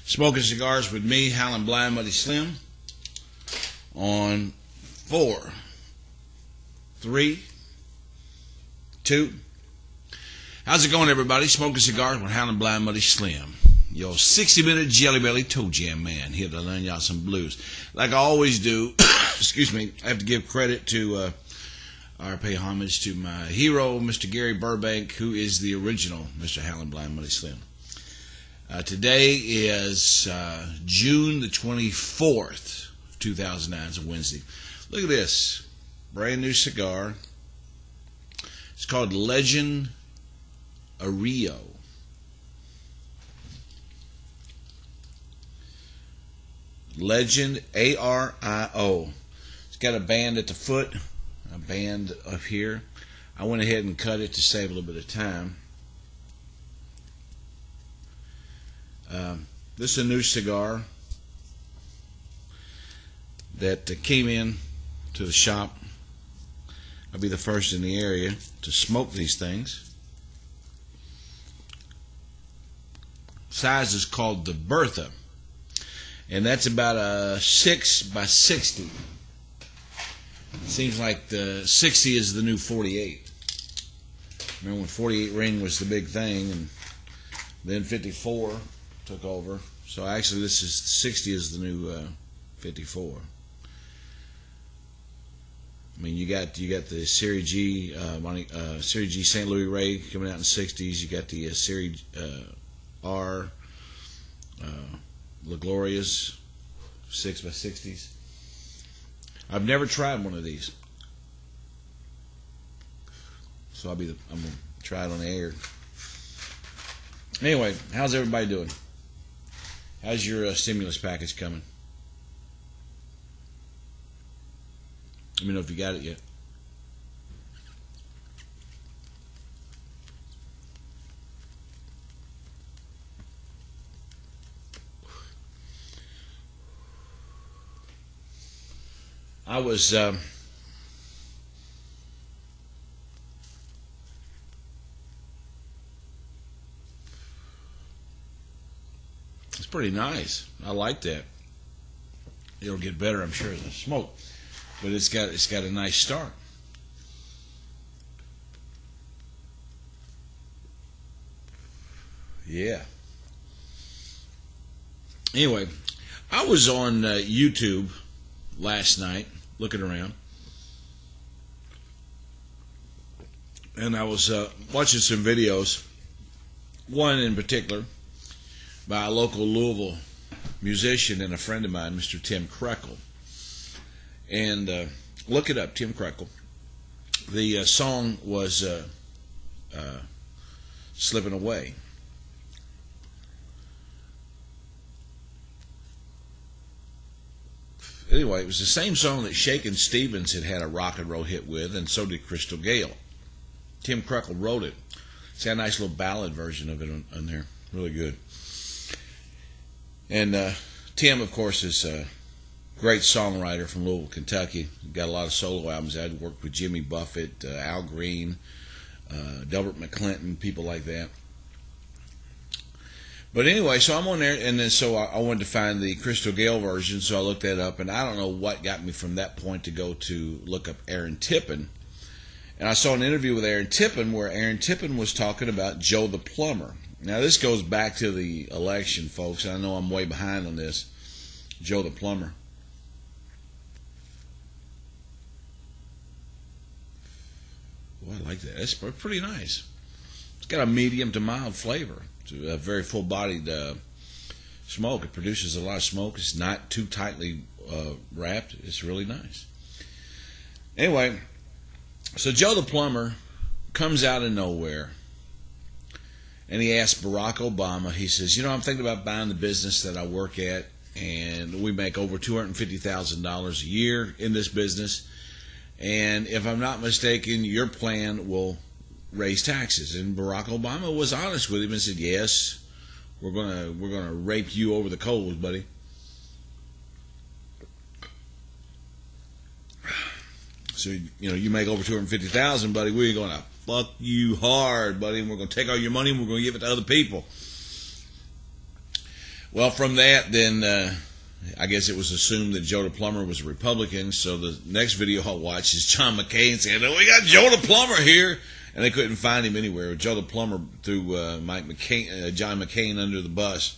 Smoking Cigars with me, Howlinblind, Muddy Slim, on 4, 3, 2. How's it going, everybody? Smoking Cigars with Howlinblind, Muddy Slim. Your 60-minute Jelly Belly Toe Jam man, here to learn y'all some blues. Like I always do, excuse me, I have to give credit to, or pay homage to my hero, Mr. Gary Burbank, who is the original Mr. Howlinblind, Muddy Slim. Today is June the 24th, 2009. It's a Wednesday. Look at this. Brand new cigar. It's called Legend Ario. Legend, A-R-I-O. It's got a band at the foot, a band up here. I went ahead and cut it to save a little bit of time. This is a new cigar that came in to the shop. I'll be the first in the area to smoke these things. Size is called the Bertha, and that's about a 6 by 60. It seems like the 60 is the new 48. Remember when 48 ring was the big thing, and then 54 took over. So actually, this is 60 is the new 54. I mean, you got the Series G, Series G St. Louis Ray coming out in the 60s. You got the Series R, La Glorias, 6 by 60s. I've never tried one of these, so I'm gonna try it on the air. Anyway, how's everybody doing? How's your stimulus package coming? Let me know if you got it yet. I was it's pretty nice. I like that. It'll get better, I'm sure, as I smoke. But it's got a nice start. Yeah. Anyway, I was on YouTube last night looking around, and I was watching some videos. One in particular by a local Louisville musician and a friend of mine, Mr. Tim Krekel. And look it up, Tim Krekel. The song was Slipping Away. Anyway, it was the same song that Shakin' Stevens had a rock and roll hit with, and so did Crystal Gale. Tim Krekel wrote it. It's got a nice little ballad version of it on there. Really good. And Tim, of course, is a great songwriter from Louisville, Kentucky. Got a lot of solo albums. I'd worked with Jimmy Buffett, Al Green, Delbert McClinton, people like that. But anyway, so I'm on there, and then so I wanted to find the Crystal Gale version, so I looked that up, and I don't know what got me from that point to go to look up Aaron Tippin. And I saw an interview with Aaron Tippin where Aaron Tippin was talking about Joe the Plumber. Now, this goes back to the election, folks. I know I'm way behind on this. Joe the Plumber. Well, I like that. It's pretty nice. It's got a medium to mild flavor. It's a very full-bodied smoke. It produces a lot of smoke. It's not too tightly wrapped. It's really nice. Anyway, so Joe the Plumber comes out of nowhere, and he asks Barack Obama, he says, you know, I'm thinking about buying the business that I work at, and we make over $250,000 a year in this business. And if I'm not mistaken, your plan will raise taxes. And Barack Obama was honest with him and said, yes, we're gonna rape you over the coals, buddy. So, you know, you make over $250,000, buddy, we're going to fuck you hard, buddy, and we're going to take all your money and we're going to give it to other people. Well, from that, then I guess it was assumed that Joe the Plumber was a Republican. So the next video I'll watch is John McCain saying, "Oh, we got Joe the Plumber here," and they couldn't find him anywhere. Joe the Plumber threw John McCain under the bus.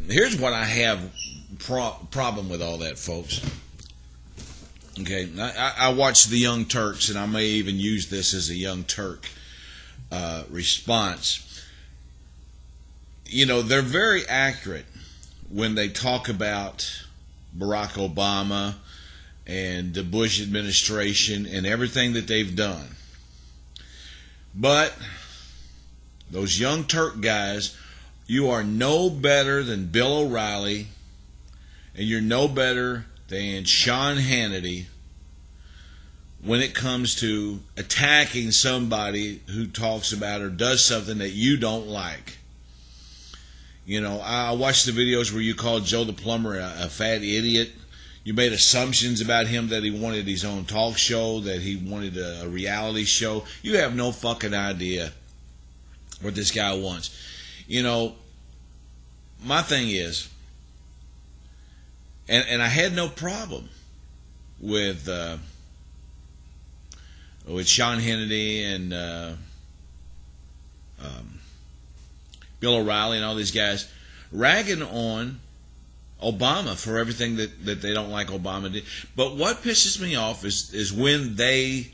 Here's what I have problem with all that, folks. Okay, I watched the Young Turks, and I may even use this as a Young Turk response. You know, they're very accurate when they talk about Barack Obama and the Bush administration and everything that they've done. But those Young Turk guys, you are no better than Bill O'Reilly, and you're no better than Sean Hannity when it comes to attacking somebody who talks about or does something that you don't like. You know, I watched the videos where you called Joe the Plumber a fat idiot. You made assumptions about him that he wanted his own talk show, that he wanted a reality show. You have no fucking idea what this guy wants. You know, my thing is, and I had no problem with Sean Hannity and Bill O'Reilly and all these guys ragging on Obama for everything that they don't like Obama did. But what pisses me off is when they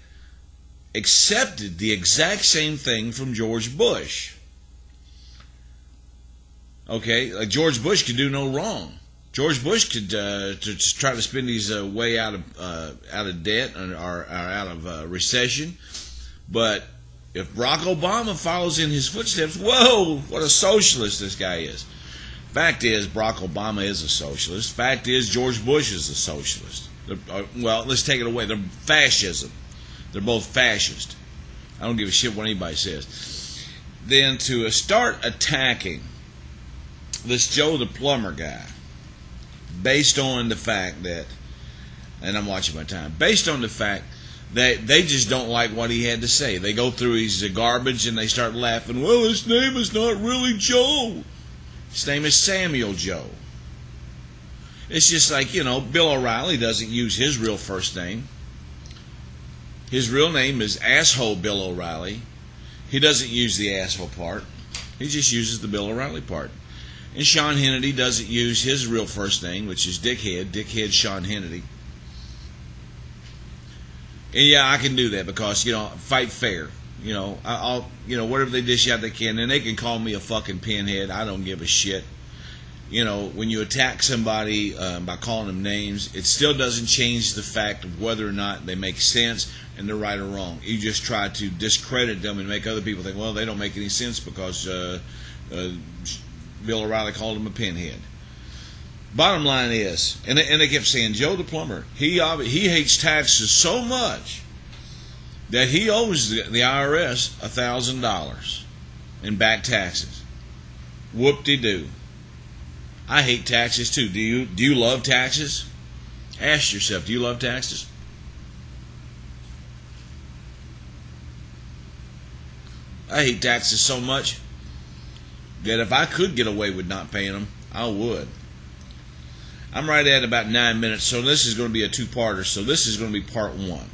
accepted the exact same thing from George Bush. Okay, like George Bush could do no wrong. George Bush could to try to spend his way out of debt or out of recession, but if Barack Obama follows in his footsteps, whoa, what a socialist this guy is. Fact is, Barack Obama is a socialist. Fact is, George Bush is a socialist. Well, let's take it away. They're fascism. They're both fascist. I don't give a shit what anybody says. Then to start attacking this Joe the Plumber guy, based on the fact that, and I'm watching my time, based on the fact that they just don't like what he had to say. They go through his garbage and they start laughing. Well, his name is not really Joe. His name is Samuel Joe. It's just like, you know, Bill O'Reilly doesn't use his real first name. His real name is Asshole Bill O'Reilly. He doesn't use the asshole part. He just uses the Bill O'Reilly part. And Sean Hannity doesn't use his real first name, which is Dickhead Sean Hannity. And yeah, I can do that because, you know, fight fair. You know, I'll whatever they dish out they can, and they can call me a fucking pinhead. I don't give a shit. You know, when you attack somebody by calling them names, it still doesn't change the fact of whether or not they make sense and they're right or wrong. You just try to discredit them and make other people think, well, they don't make any sense because Bill O'Reilly called him a pinhead. Bottom line is, and they kept saying, Joe the Plumber, he hates taxes so much that he owes the IRS $1,000 in back taxes. Whoop-de-doo. I hate taxes too. Do you love taxes? Ask yourself, do you love taxes? I hate taxes so much that if I could get away with not paying them, I would. I'm right at about 9 minutes, so this is going to be a two-parter. So this is going to be part one.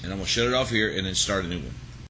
And I'm going to shut it off here and then start a new one.